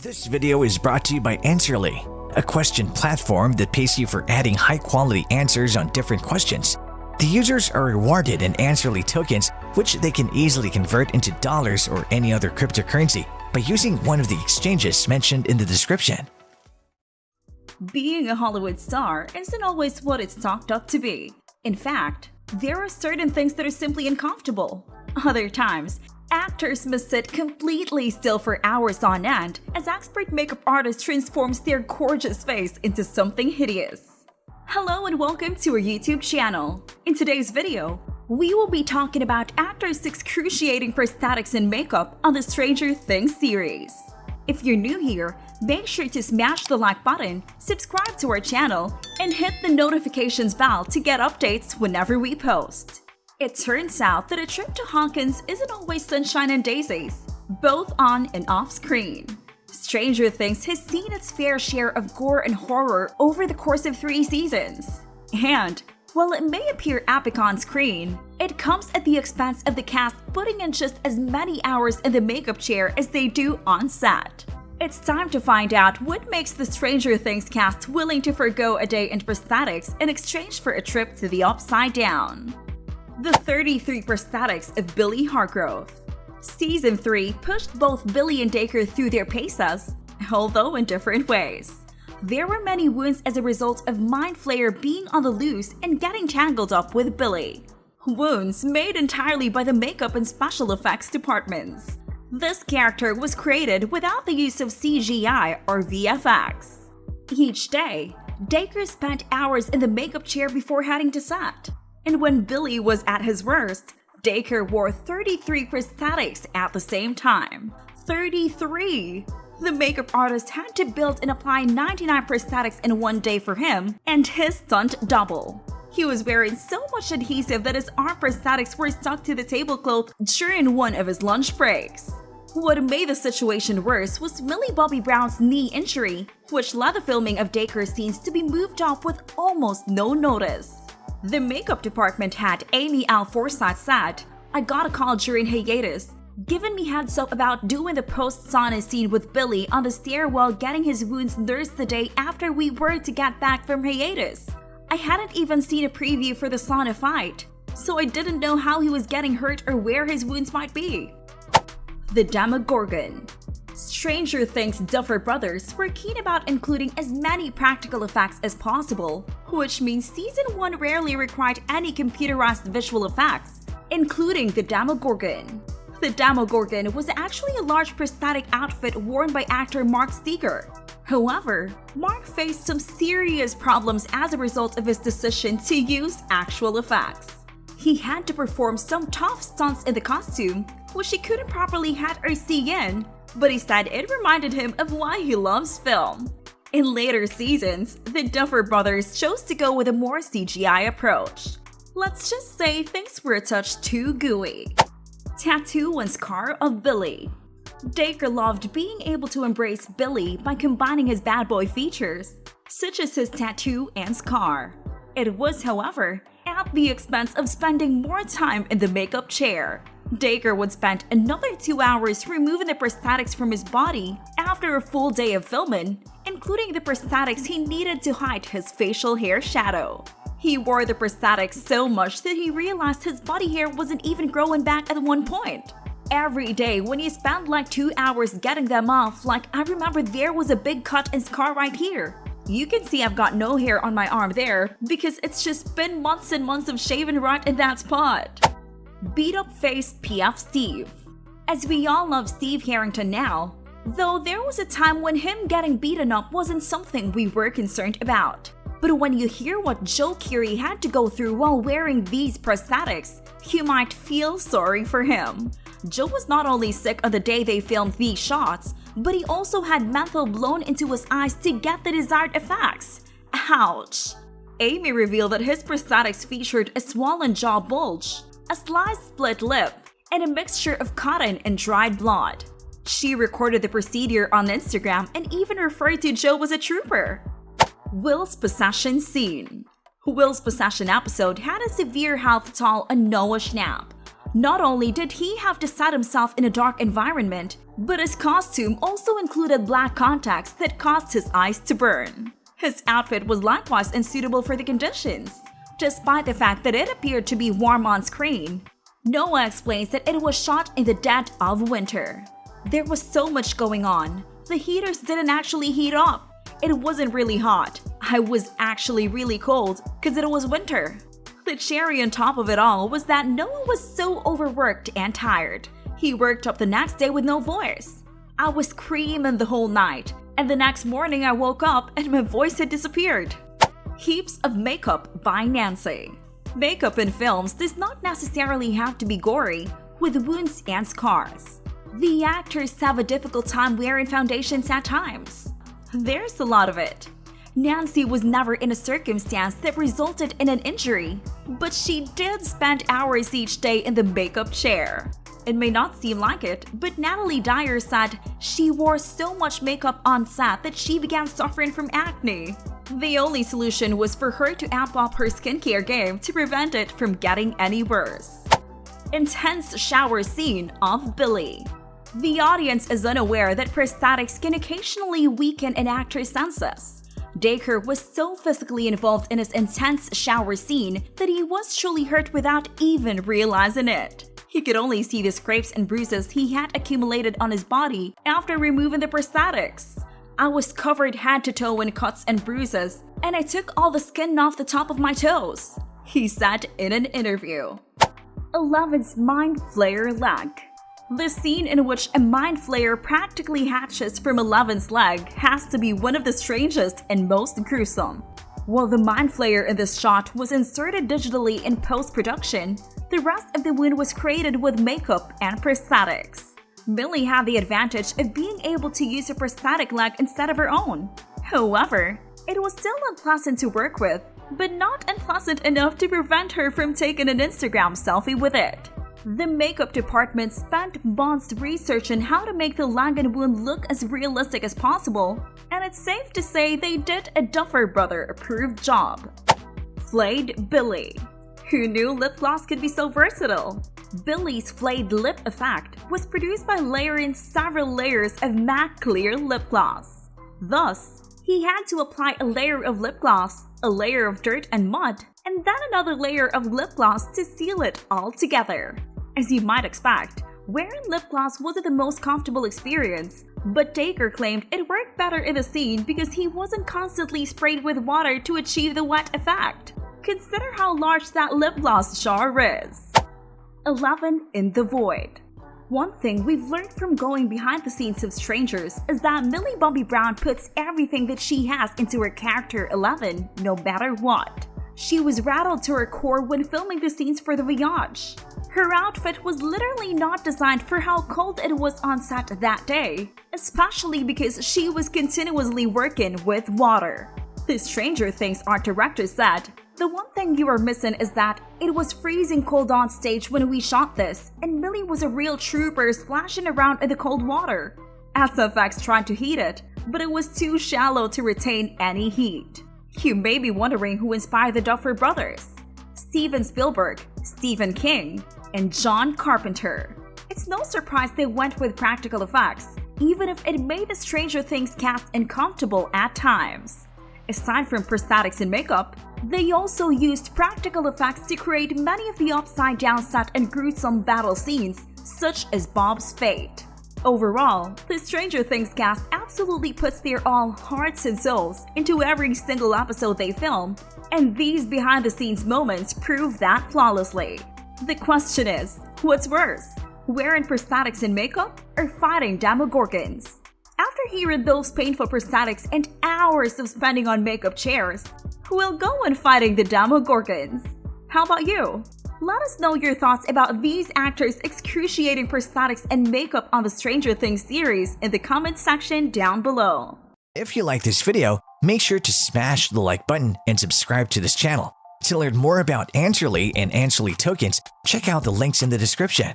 This video is brought to you by Answerly, a question platform that pays you for adding high-quality answers on different questions. The users are rewarded in Answerly tokens, which they can easily convert into dollars or any other cryptocurrency by using one of the exchanges mentioned in the description. Being a Hollywood star isn't always what it's chalked up to be. In fact, there are certain things that are simply uncomfortable. Other times, actors must sit completely still for hours on end as expert makeup artist transforms their gorgeous face into something hideous. Hello and welcome to our YouTube channel. In today's video, we will be talking about actors' excruciating prosthetics and makeup on the Stranger Things series. If you're new here, make sure to smash the like button, subscribe to our channel, and hit the notifications bell to get updates whenever we post. It turns out that a trip to Hawkins isn't always sunshine and daisies, both on and off screen. Stranger Things has seen its fair share of gore and horror over the course of 3 seasons. And while it may appear epic on screen, it comes at the expense of the cast putting in just as many hours in the makeup chair as they do on set. It's time to find out what makes the Stranger Things cast willing to forgo a day in prosthetics in exchange for a trip to the Upside Down. The 33 prosthetics of Billy Hargrove. Season 3 pushed both Billy and Dacre through their paces, although in different ways. There were many wounds as a result of Mind Flayer being on the loose and getting tangled up with Billy. Wounds made entirely by the makeup and special effects departments. This character was created without the use of CGI or VFX. Each day, Dacre spent hours in the makeup chair before heading to set. And when Billy was at his worst, Dacre wore 33 prosthetics at the same time. 33! The makeup artist had to build and apply 99 prosthetics in one day for him and his stunt double. He was wearing so much adhesive that his arm prosthetics were stuck to the tablecloth during one of his lunch breaks. What made the situation worse was Millie Bobby Brown's knee injury, which led the filming of Dacre's scenes to be moved up with almost no notice. The makeup department had Amy L. Forsythe said, "I got a call during hiatus, giving me heads up about doing the post-sauna scene with Billy on the stairwell getting his wounds nursed the day after we were to get back from hiatus. I hadn't even seen a preview for the sauna fight, so I didn't know how he was getting hurt or where his wounds might be." The Demogorgon. Stranger Things' Duffer Brothers were keen about including as many practical effects as possible, which means Season 1 rarely required any computerized visual effects, including the Demogorgon. The Demogorgon was actually a large prosthetic outfit worn by actor Mark Steger. However, Mark faced some serious problems as a result of his decision to use actual effects. He had to perform some tough stunts in the costume, which he couldn't properly head or see in, but he said it reminded him of why he loves film. In later seasons, the Duffer Brothers chose to go with a more CGI approach. Let's just say things were a touch too gooey. Tattoo and scar of Billy. Dacre loved being able to embrace Billy by combining his bad boy features, such as his tattoo and scar. It was, however, at the expense of spending more time in the makeup chair. Dacre would spend another 2 hours removing the prosthetics from his body after a full day of filming, including the prosthetics he needed to hide his facial hair shadow. He wore the prosthetics so much that he realized his body hair wasn't even growing back at one point. Every day when he spent like 2 hours getting them off, like I remember there was a big cut and scar right here. You can see I've got no hair on my arm there because it's just been months and months of shaving right in that spot. Beat up face PF Steve. As we all love Steve Harrington now, though there was a time when him getting beaten up wasn't something we were concerned about. But when you hear what Joe Keery had to go through while wearing these prosthetics, you might feel sorry for him. Joe was not only sick on the day they filmed these shots, but he also had menthol blown into his eyes to get the desired effects. Ouch! Amy revealed that his prosthetics featured a swollen jaw bulge, a sliced split lip, and a mixture of cotton and dried blood. She recorded the procedure on Instagram and even referred to Joe as a trooper. Will's possession scene. Will's possession episode had a severe health toll on Noah Schnapp. Not only did he have to set himself in a dark environment, but his costume also included black contacts that caused his eyes to burn. His outfit was likewise unsuitable for the conditions, despite the fact that it appeared to be warm on screen. Noah explains that it was shot in the dead of winter. There was so much going on. The heaters didn't actually heat up. It wasn't really hot. I was actually really cold because it was winter. The cherry on top of it all was that Noah was so overworked and tired. He worked up the next day with no voice. I was screaming the whole night, and the next morning I woke up and my voice had disappeared. Heaps of Makeup by Nancy. Makeup in films does not necessarily have to be gory, with wounds and scars. The actors have a difficult time wearing foundations at times. There's a lot of it. Nancy was never in a circumstance that resulted in an injury, but she did spend hours each day in the makeup chair. It may not seem like it, but Natalie Dyer said she wore so much makeup on set that she began suffering from acne. The only solution was for her to amp up her skincare game to prevent it from getting any worse. Intense shower scene of Billy. The audience is unaware that prosthetics can occasionally weaken an actor's senses. Dacre was so physically involved in his intense shower scene that he was truly hurt without even realizing it. He could only see the scrapes and bruises he had accumulated on his body after removing the prosthetics. I was covered head to toe in cuts and bruises, and I took all the skin off the top of my toes, he said in an interview. 11's Mind Flayer leg. The scene in which a mind flayer practically hatches from 11's leg has to be one of the strangest and most gruesome. While the mind flayer in this shot was inserted digitally in post-production, the rest of the wound was created with makeup and prosthetics. Millie had the advantage of being able to use a prosthetic leg instead of her own. However, it was still unpleasant to work with, but not unpleasant enough to prevent her from taking an Instagram selfie with it. The makeup department spent months researching how to make the leg and wound look as realistic as possible, and it's safe to say they did a Duffer Brother-approved job. Flayed Billy. Who knew lip gloss could be so versatile? Billy's flayed lip effect was produced by layering several layers of matte clear lip gloss. Thus, he had to apply a layer of lip gloss, a layer of dirt and mud, and then another layer of lip gloss to seal it all together. As you might expect, wearing lip gloss wasn't the most comfortable experience, but Dacre claimed it worked better in the scene because he wasn't constantly sprayed with water to achieve the wet effect. Consider how large that lip gloss jar is. 11 in the Void. One thing we've learned from going behind the scenes of Strangers is that Millie Bobby Brown puts everything that she has into her character 11, no matter what. She was rattled to her core when filming the scenes for The Voyage. Her outfit was literally not designed for how cold it was on set that day, especially because she was continuously working with water. The Stranger Things art director said, "The one thing you are missing is that it was freezing cold on stage when we shot this, and Millie was a real trooper splashing around in the cold water. SFX tried to heat it, but it was too shallow to retain any heat." You may be wondering who inspired the Duffer Brothers. Steven Spielberg, Stephen King, and John Carpenter. It's no surprise they went with practical effects, even if it made the Stranger Things cast uncomfortable at times. Aside from prosthetics and makeup, they also used practical effects to create many of the upside-down set and gruesome battle scenes, such as Bob's fate. Overall, the Stranger Things cast absolutely puts their all hearts and souls into every single episode they film, and these behind-the-scenes moments prove that flawlessly. The question is, what's worse? Wearing prosthetics and makeup or fighting Demogorgons? After hearing those painful prosthetics and hours of spending on makeup chairs, we'll go on fighting the Demogorgons. How about you? Let us know your thoughts about these actors' excruciating prosthetics and makeup on the Stranger Things series in the comments section down below. If you like this video, make sure to smash the like button and subscribe to this channel. To learn more about Answerly and Answerly tokens, check out the links in the description.